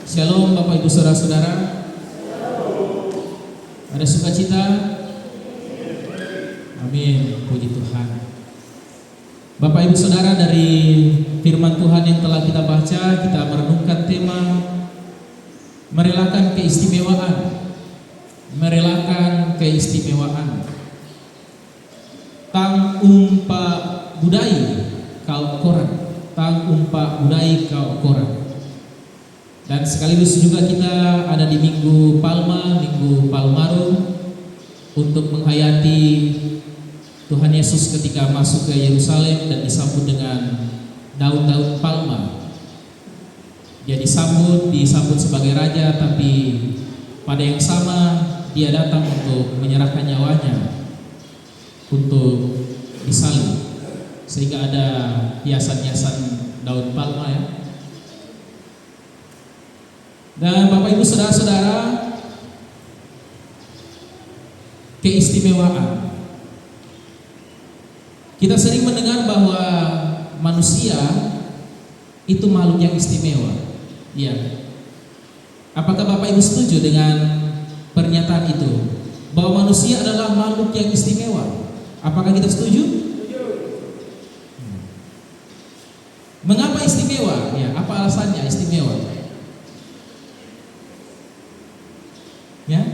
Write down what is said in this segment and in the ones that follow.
Shalom Bapak Ibu Saudara-saudara. Ada sukacita? Amin, puji Tuhan. Bapak Ibu Saudara, dari firman Tuhan yang telah kita baca, kita merenungkan tema merelakan keistimewaan. Merelakan keistimewaan. Tang umpa budai kau koran. Tang umpa budai kau koran. Dan sekaligus juga kita ada di Minggu Palma, Minggu Palmarum, untuk menghayati Tuhan Yesus ketika masuk ke Yerusalem dan disambut dengan daun-daun palma. Dia disambut sebagai raja, tapi pada yang sama dia datang untuk menyerahkan nyawanya untuk disalib, sehingga ada hiasan-hiasan daun palma ya. Dan Bapak Ibu Saudara-saudara, keistimewaan. Kita sering mendengar bahwa manusia itu makhluk yang istimewa. Ya. Apakah Bapak Ibu setuju dengan pernyataan itu? Bahwa manusia adalah makhluk yang istimewa. Apakah kita setuju? Mengapa istimewa? Ya, apa alasannya istimewa? Ya.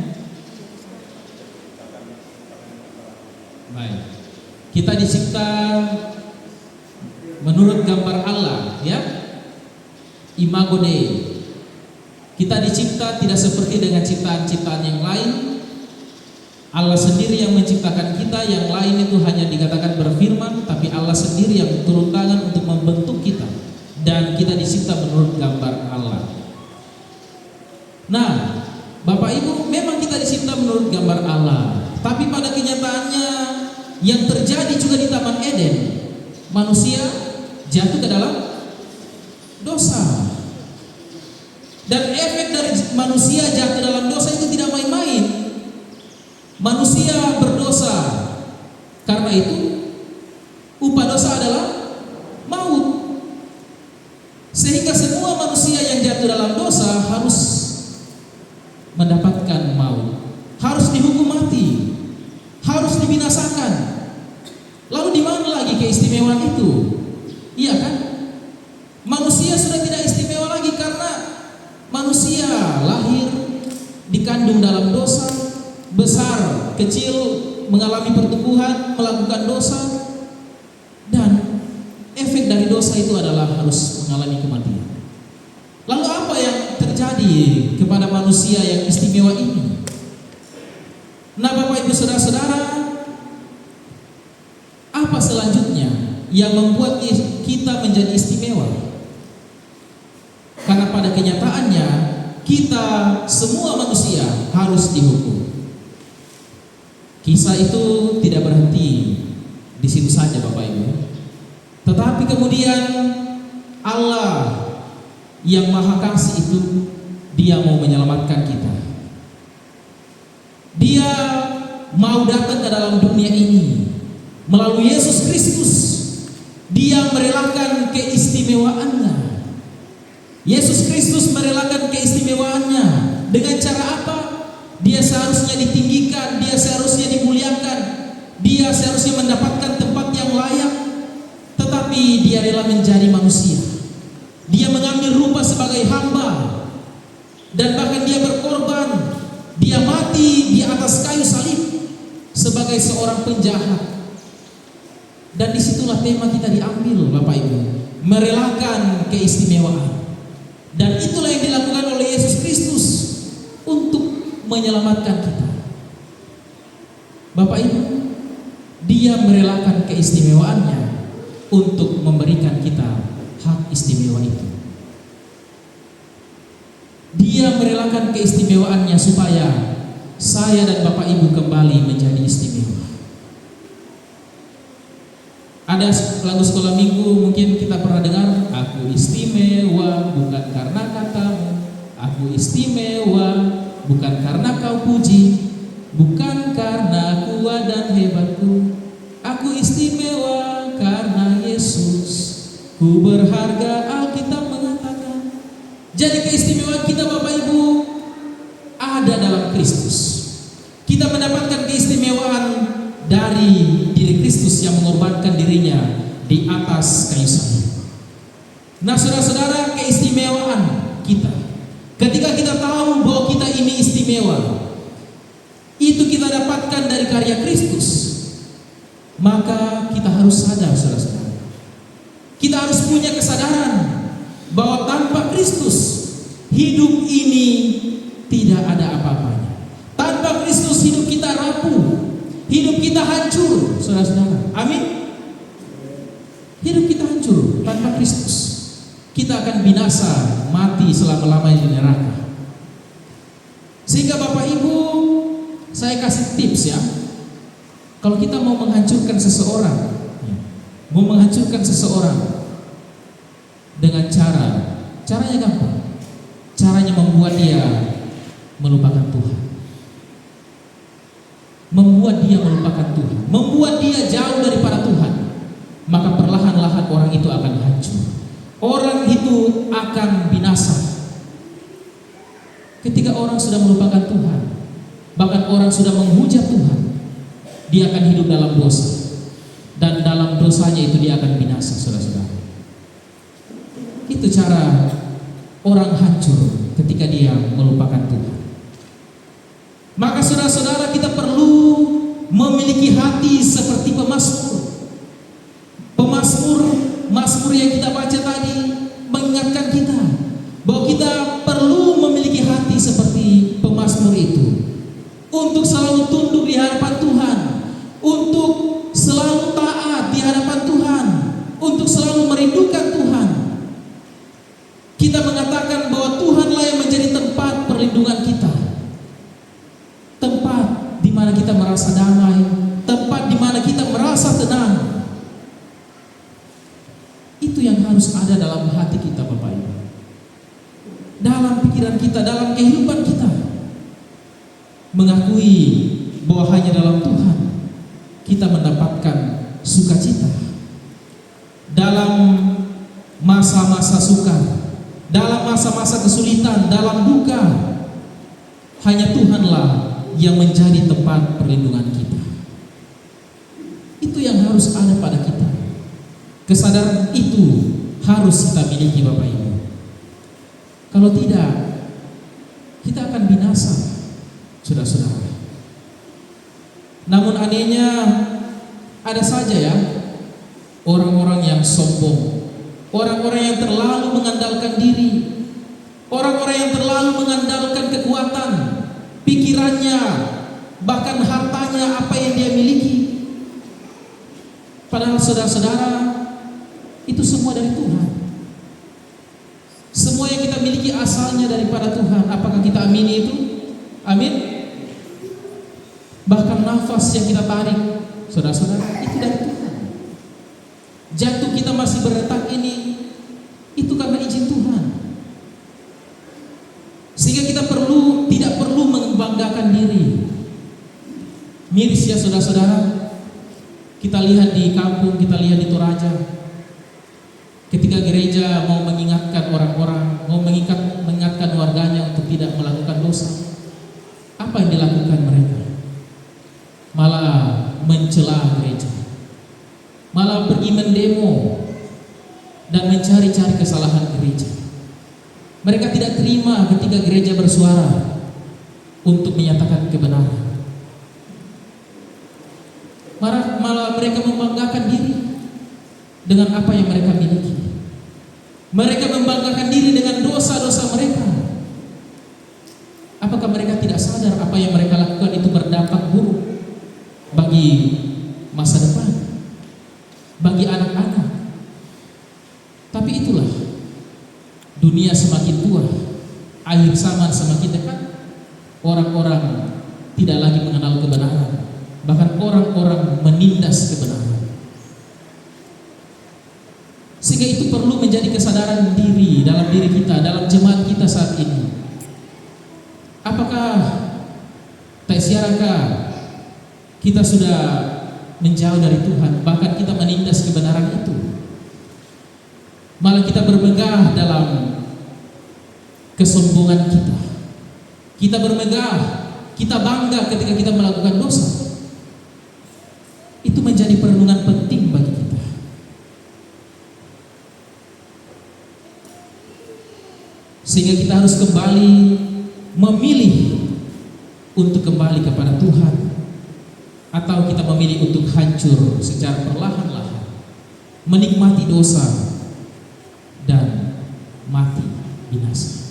Baik. Kita dicipta menurut gambar Allah, ya. Imago Dei. Kita dicipta tidak seperti dengan ciptaan-ciptaan yang lain. Allah sendiri yang menciptakan kita, yang lain itu hanya dikatakan berfirman, tapi Allah sendiri yang turun tangan untuk membentuk kita. Dan kita dicipta menurut gambar Allah. Nah, Bapak Ibu, memang kita dicipta menurut gambar Allah, tapi pada kenyataannya yang terjadi juga di Taman Eden, manusia jatuh ke dalam dosa. Dan efek dari manusia jatuh dalam dosa itu tidak main-main. Manusia berdosa, karena itu upah dosa adalah maut. Sehingga semua manusia yang jatuh dalam dosa harus mendapatkan maut, harus dihukum mati, harus dibinasakan. Lalu di mana lagi keistimewaan itu? Iya kan? Manusia sudah tidak istimewa lagi karena manusia lahir dikandung dalam dosa, besar, kecil, mengalami pertumbuhan, melakukan dosa, dan efek dari dosa itu adalah harus mengalami kematian. Lalu apa yang terjadi kepada manusia yang istimewa ini? Nah, Bapak Ibu Saudara-saudara, apa selanjutnya yang membuat kita menjadi istimewa? Karena pada kenyataannya kita semua manusia harus dihukum. Kisah itu tidak berhenti di situ saja, Bapak Ibu. Tetapi kemudian Allah yang Maha Kasih itu, Dia mau menyelamatkan kita. Dia mau datang ke dalam dunia ini melalui Yesus Kristus. Dia merelakan keistimewaannya. Yesus Kristus merelakan keistimewaannya. Dengan cara apa? Dia seharusnya ditinggikan, dia seharusnya dimuliakan, dia seharusnya mendapatkan tempat yang layak, tetapi dia rela menjadi manusia. Dia mengambil rupa sebagai hamba, dan bahkan dia berkorban. Dia mati di atas kayu salib sebagai seorang penjahat. Dan disitulah tema kita diambil, Bapak Ibu, merelakan keistimewaan. Dan itulah yang dilakukan oleh Yesus Kristus untuk menyelamatkan kita. Bapak Ibu, Dia merelakan keistimewaannya untuk memberikan kita hak istimewa itu. Dia merelakan keistimewaannya supaya saya dan Bapak Ibu kembali menjadi istimewa. Ada lagu sekolah minggu mungkin kita pernah dengar, aku istimewa bukan karena katamu, aku istimewa bukan karena kau puji, bukan karena kuat dan hebatku, aku istimewa karena Yesus, ku berharga. Alkitab mengatakan Jadi keistimewaan kita Bapak Ibu ada dalam Kristus. Kita mendapatkan keistimewaan dari diri Kristus yang mengorbankan dirinya di atas kayu salib. Nah saudara-saudara, keistimewaan kita, ketika kita tahu bahwa kita ini istimewa, itu kita dapatkan dari karya Kristus, maka kita harus sadar saudara-saudara. Kita harus punya kesadaran bahwa tanpa Kristus hidup ini tidak ada apa-apanya. Tanpa Kristus hidup kita rapuh, hidup kita hancur, saudara-saudara. Amin. Hidup kita hancur tanpa Kristus. Kita akan binasa, mati selama-lamanya di neraka. Sehingga Bapak Ibu, saya kasih tips ya. Kalau kita mau menghancurkan seseorang, dengan caranya gampang. Caranya membuat dia melupakan Tuhan. Membuat dia melupakan Tuhan, membuat dia jauh daripada Tuhan. Maka perlahan-lahan orang itu akan hancur. Orang itu akan binasa. Ketika orang sudah melupakan Tuhan, bahkan orang sudah menghujat Tuhan, dia akan hidup dalam dosa. Dan dalam dosanya itu dia akan binasa, saudara-saudara. Itu cara orang hancur ketika dia melupakan Tuhan. Maka saudara-saudara, kita perlu memiliki hati seperti Mazmur yang kita baca tadi mengingatkan kita bahwa kita perlu memiliki hati seperti pemazmur itu, untuk selalu tunduk di hadapan Tuhan, untuk selalu taat di hadapan Tuhan, untuk selalu merindukan Tuhan. Kita mengatakan bahwa Tuhanlah yang menjadi tempat perlindungan kita, tempat di mana kita merasa damai, tempat di mana kita merasa tenang. Itu yang harus ada dalam hati kita Bapak Ibu, dalam pikiran kita, dalam kehidupan kita. Mengakui bahwa hanya dalam Tuhan kita mendapatkan sukacita. Dalam masa-masa sukar, dalam masa-masa kesulitan, dalam duka, hanya Tuhanlah yang menjadi tempat perlindungan kita. Itu yang harus ada pada kita. Kesadaran itu harus kita miliki Bapak Ibu. Kalau tidak, kita akan binasa, saudara-saudara. Namun anehnya, ada saja ya orang-orang yang sombong, orang-orang yang terlalu mengandalkan diri, orang-orang yang terlalu mengandalkan kekuatan, pikirannya, bahkan hartanya, apa yang dia miliki. Padahal saudara-saudara, itu semua dari Tuhan. Semua yang kita miliki asalnya daripada Tuhan. Apakah kita amini itu? Amin. Bahkan nafas yang kita tarik, saudara-saudara, itu dari Tuhan. Jantung kita masih berdetak ini, itu karena izin Tuhan. Sehingga kita tidak perlu membanggakan diri. Miris ya saudara-saudara. Kita lihat di kampung, kita lihat di Toraja. Ketika gereja mau mengingatkan orang-orang, mau mengingatkan warganya untuk tidak melakukan dosa, apa yang dilakukan mereka? Malah mencela gereja, malah pergi mendemo dan mencari-cari kesalahan gereja. Mereka tidak terima ketika gereja bersuara untuk menyatakan kebenaran. Malah mereka membanggakan diri dengan apa yang mereka miliki. Mereka membanggakan diri dengan dosa-dosa mereka. Apakah mereka tidak sadar apa yang mereka lakukan itu berdampak buruk bagi masa depan, bagi anak-anak? Tapi itulah, dunia semakin tua, akhir zaman semakin dekat, orang-orang tidak lagi mengenal kebenaran, bahkan orang-orang menindas kebenaran. Sehingga itu perlu menjadi kesadaran diri dalam diri kita, dalam jemaat kita saat ini. Apakah tak siarakah kita sudah menjauh dari Tuhan, bahkan kita menindas kebenaran itu? Malah kita bermegah dalam kesombongan kita. Kita bermegah, kita bangga ketika kita melakukan dosa. Itu menjadi perenungan penting bagi kita. Sehingga kita harus kembali memilih untuk kembali kepada Tuhan, atau kita memilih untuk hancur secara perlahan-lahan, menikmati dosa dan mati binasa.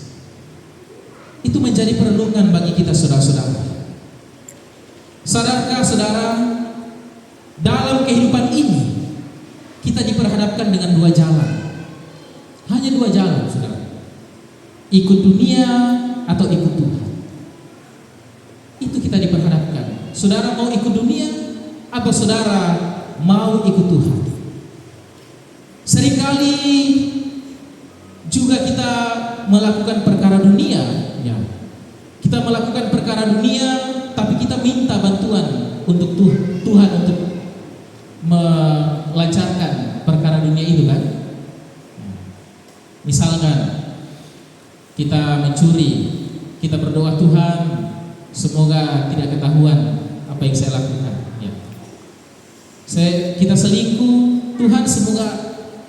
Itu menjadi perenungan bagi kita, saudara-saudara. Sadarkah saudara, dalam kehidupan ini kita diperhadapkan dengan dua jalan. Hanya dua jalan, saudara. Ikut dunia atau ikut Tuhan. Itu kita diperhadapkan. Saudara mau ikut dunia atau saudara mau ikut Tuhan? Seringkali juga kita melakukan perkara dunia, ya. Kita melakukan perkara dunia, tapi kita minta bantuan untuk Tuhan untuk melancarkan perkara dunia itu, kan? Misalkan kita mencuri, kita berdoa, Tuhan, semoga tidak ketahuan apa yang saya lakukan. Ya. Kita selingkuh, Tuhan, semoga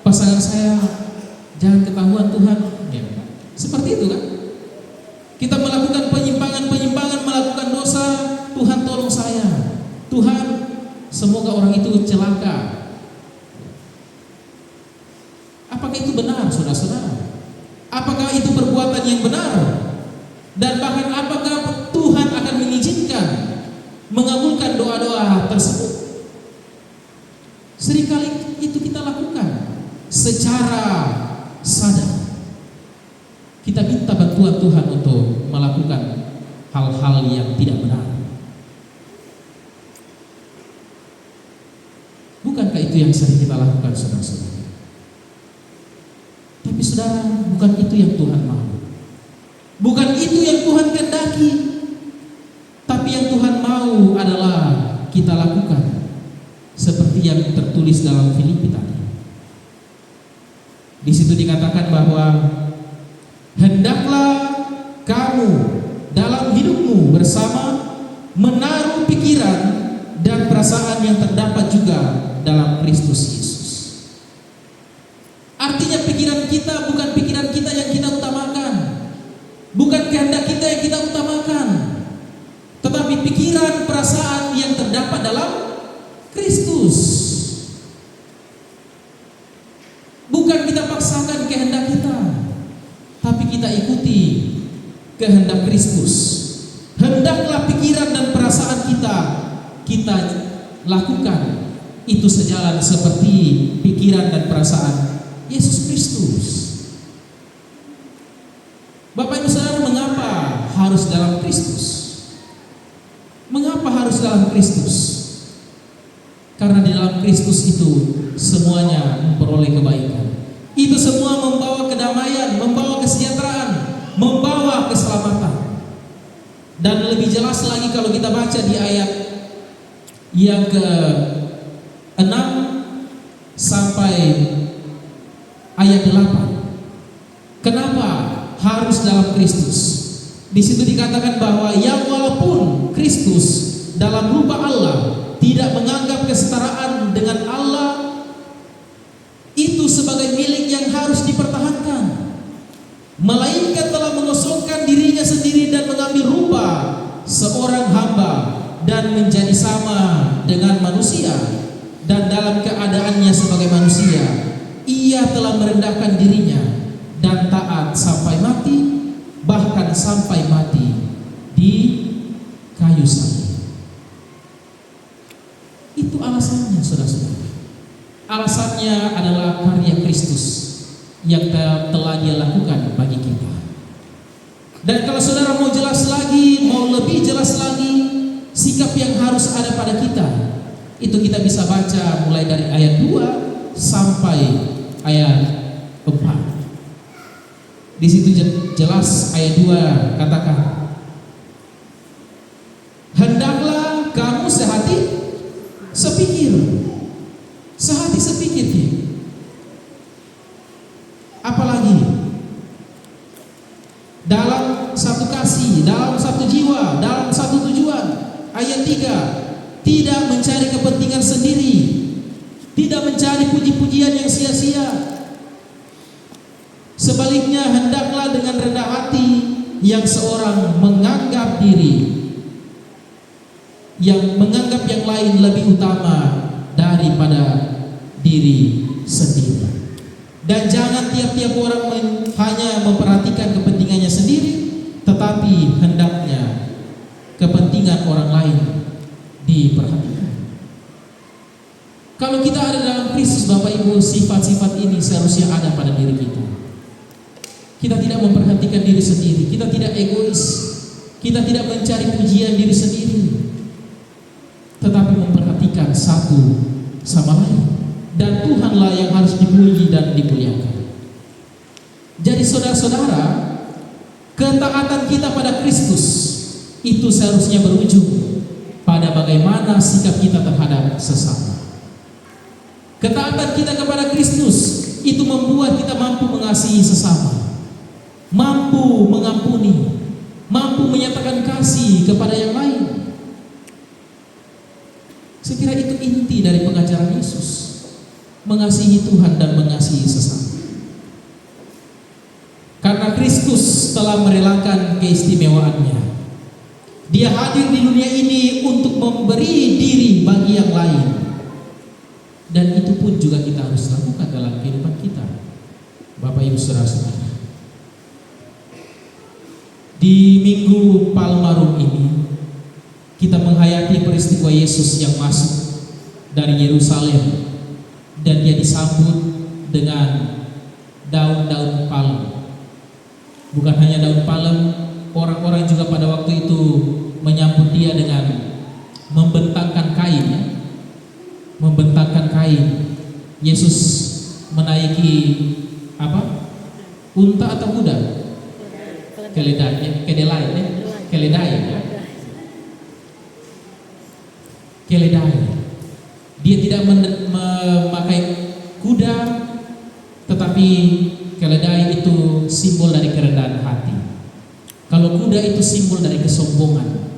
pasangan saya jangan ketahuan, Tuhan. Ya. Seperti itu, kan? Kita melakukan penyimpangan, melakukan dosa, Tuhan tolong saya, Tuhan, semoga orang itu celaka. Apakah itu benar, saudara-saudara? Apakah itu perbuatan yang benar? Dan bahkan apakah Tuhan akan mengizinkan, mengabulkan doa-doa tersebut? Seringkali itu kita lakukan secara sadar. Kita minta bantuan Tuhan untuk melakukan hal-hal yang tidak benar. Bukankah itu yang sering kita lakukan, saudara-saudara? Tapi saudara, bukan itu yang Tuhan mau. Bukan itu yang Tuhan kehendaki. Tapi yang Tuhan mau adalah kita lakukan seperti yang tertulis dalam Filipi tadi. Di situ dikatakan bahwa hendaklah kamu dalam hidupmu bersama menaruh pikiran dan perasaan yang terdapat juga dalam Kristus Yesus. Artinya pikiran kita bukan pikiran kita yang kita utamakan, bukan kehendak kita yang kita utamakan, tetapi pikiran, perasaan yang terdapat dalam Kristus. Bukan kita paksakan kehendak kita, tapi kita ikuti kehendak Kristus. Hendaklah pikiran dan perasaan kita lakukan itu sejalan seperti pikiran dan perasaan Yesus Kristus. Bapak Ibu Saudara, mengapa harus dalam Kristus? Mengapa harus dalam Kristus? Karena di dalam Kristus itu semuanya memperoleh kebaikan. Itu semua membawa kedamaian, membawa kesejahteraan, membawa keselamatan. Dan lebih jelas lagi kalau kita baca di ayat yang ke-6 sampai ayat 8. Kenapa harus dalam Kristus? Di situ dikatakan bahwa yang walaupun Kristus dalam rupa Allah tidak menganggap kesetaraan dengan Allah itu sebagai milik yang harus dipertahankan, melainkan telah mengosongkan dirinya sendiri dan mengambil rupa seorang hamba dan menjadi sama dengan manusia, dan dalam keadaannya sebagai manusia ia telah merendahkan dirinya dan taat sampai mati, bahkan sampai mati di kayu salib. Itu alasannya, saudara-saudara. Alasannya adalah karya Kristus yang telah Dia lakukan bagi kita. Dan kalau saudara mau jelas lagi, mau lebih jelas lagi sikap yang harus ada pada kita, itu kita bisa baca mulai dari ayat 2 sampai ayat 4. Di situ jelas ayat 2 katakan, hendaklah kamu sehati sepikir. Sehati sepikir. Apalagi dalam satu jiwa, dalam satu tujuan. Ayat 3, tidak mencari kepentingan sendiri, tidak mencari puji-pujian yang sia-sia. Sebaliknya hendaklah dengan rendah hati yang seorang menganggap yang lain lebih utama daripada diri sendiri. Dan jangan tiap-tiap orang hanya memperhatikan kepentingannya sendiri, tetapi hendaknya kepentingan orang lain diperhatikan. Kalau kita ada dalam Kristus, Bapak Ibu, sifat-sifat ini seharusnya ada pada diri kita. Kita tidak memperhatikan diri sendiri, kita tidak egois, kita tidak mencari pujian diri sendiri, tetapi memperhatikan satu sama lain. Dan Tuhanlah yang harus dipuji dan dimuliakan. Jadi saudara-saudara, ketaatan kita pada Kristus itu seharusnya berujung pada bagaimana sikap kita terhadap sesama. Ketaatan kita kepada Kristus itu membuat kita mampu mengasihi sesama, mampu mengampuni, mampu menyatakan kasih kepada yang lain. Saya kira itu inti dari pengajaran Yesus, mengasihi Tuhan dan mengasihi sesama. Karena Kristus telah merelakan keistimewaannya, Dia hadir di dunia ini untuk memberi diri bagi yang lain. Dan itu pun juga kita harus lakukan dalam kehidupan kita, Bapak Ibu saudara-saudara. Di Minggu Palmarum ini kita menghayati peristiwa Yesus yang masuk dari Yerusalem, dan Dia disambut dengan daun-daun palem. Bukan hanya daun palem, orang-orang juga pada waktu itu menyambut Dia dengan membentangkan kain. Membentangkan kain. Yesus menaiki apa? Unta atau kuda? Keledai. Dia tidak memakai kuda, tetapi keledai itu simbol dari kerendahan hati. Kalau kuda itu simbol dari kesombongan,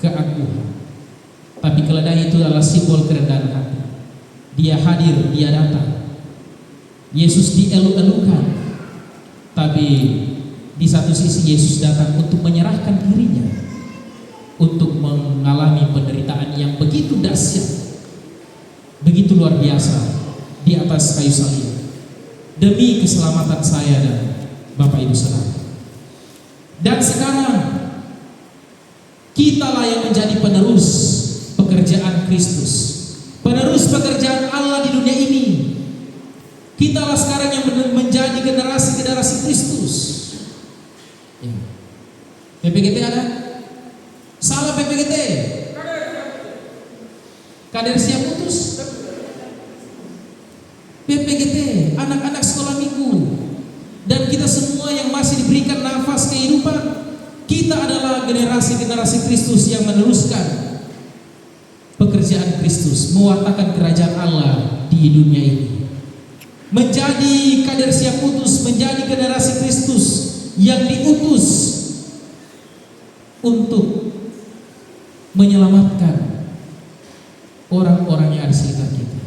keagungan, tapi keledai itu adalah simbol kerendahan hati. Dia hadir, Dia datang. Yesus dielu-elukan, tapi di satu sisi Yesus datang untuk menyerahkan dirinya, untuk mengalami penderitaan yang begitu dahsyat, begitu luar biasa di atas kayu salib demi keselamatan saya dan Bapak Ibu saudara. Dan sekarang kitalah yang menjadi penerus pekerjaan Kristus, penerus pekerjaan Allah di dunia ini. Kitalah sekarang yang menjadi generasi Kristus. PPGT ada? Salah PPGT. Kader siap putus. PPGT, anak-anak sekolah minggu, dan kita semua yang masih diberikan nafas kehidupan, kita adalah generasi Kristus yang meneruskan pekerjaan Kristus, mewartakan kerajaan Allah di dunia ini. Menjadi kader siap putus, menjadi generasi Kristus yang diutus untuk menyelamatkan orang-orang yang ada di sekitar kita,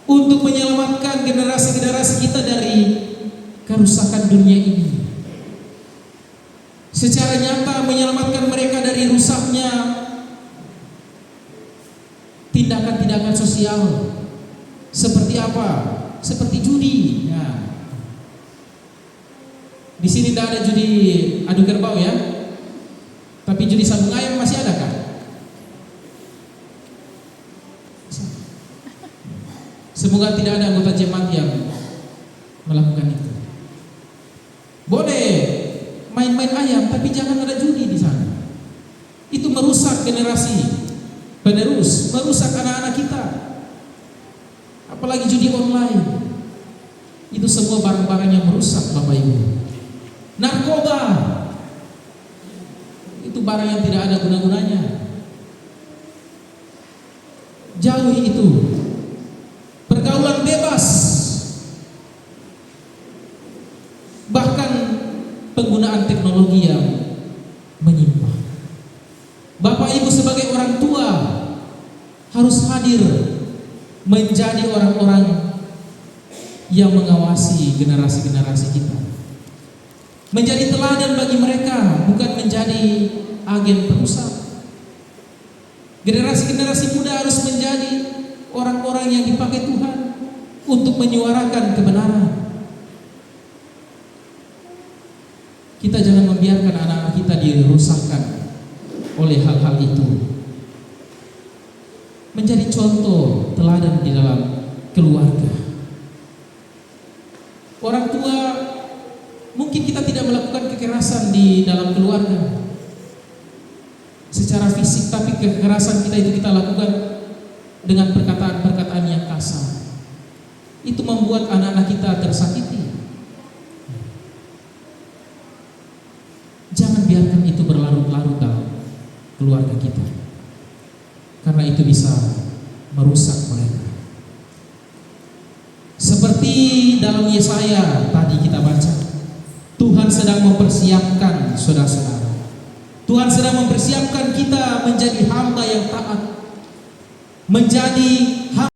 untuk menyelamatkan generasi-generasi kita dari kerusakan dunia ini, secara nyata menyelamatkan mereka dari rusaknya tindakan-tindakan sosial. Seperti apa? Seperti judi. Ya. Di sini tidak ada judi adu kerbau ya, tapi judi sabung ayam masih ada kan? Semoga tidak ada anggota jemaat yang melakukan itu. Boleh main-main ayam, tapi jangan ada judi di sana. Itu merusak generasi penerus, merusak anak-anak kita. Apalagi judi online. Itu semua barang-barang yang merusak, Bapak Ibu. Narkoba, itu barang yang tidak ada guna-gunanya. Jauhi itu. Pergaulan bebas, bahkan penggunaan teknologi yang menyimpang. hadir menjadi orang-orang yang mengawasi generasi-generasi kita. Menjadi teladan bagi mereka, bukan menjadi agen perusak. Generasi-generasi muda harus menjadi orang-orang yang dipakai Tuhan untuk menyuarakan kebenaran. Kita jangan membiarkan anak-anak kita dirusakkan oleh hal-hal itu. Menjadi contoh teladan di dalam keluarga. Orang tua, mungkin kita tidak melakukan kekerasan di dalam keluarga secara fisik, tapi kekerasan kita itu kita lakukan dengan perkataan-perkataan yang kasar. Itu membuat anak-anak kita tersakiti. Jangan biarkan itu berlarut-larut dalam keluarga kita, karena itu bisa merusak mereka. Seperti dalam Yesaya tadi kita baca, Tuhan sedang mempersiapkan saudara-saudara. Tuhan sedang mempersiapkan kita menjadi hamba yang taat, menjadi hamba